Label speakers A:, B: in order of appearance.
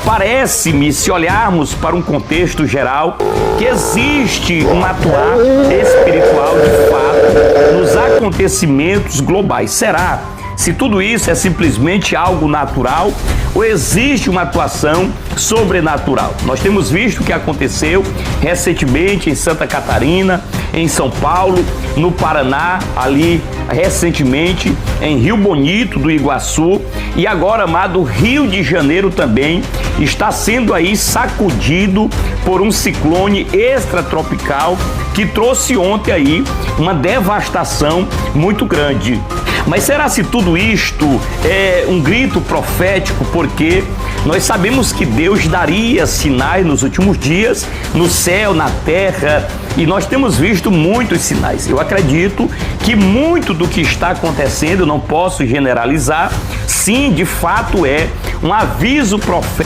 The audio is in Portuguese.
A: Parece-me, se olharmos para um contexto geral, que existe um atuar espiritual de fato nos acontecimentos globais. Será? Se tudo isso é simplesmente algo natural ou existe uma atuação sobrenatural? Nós temos visto o que aconteceu recentemente em Santa Catarina, em São Paulo, no Paraná, ali recentemente em Rio Bonito do Iguaçu, e agora, amado, Rio de Janeiro também está sendo aí sacudido por um ciclone extratropical que trouxe ontem aí uma devastação muito grande. Mas será se tudo isto é um grito profético? Porque nós sabemos que Deus daria sinais nos últimos dias, no céu, na terra, e nós temos visto muitos sinais. Eu acredito que muito do que está acontecendo, não posso generalizar, sim, de fato é um aviso profético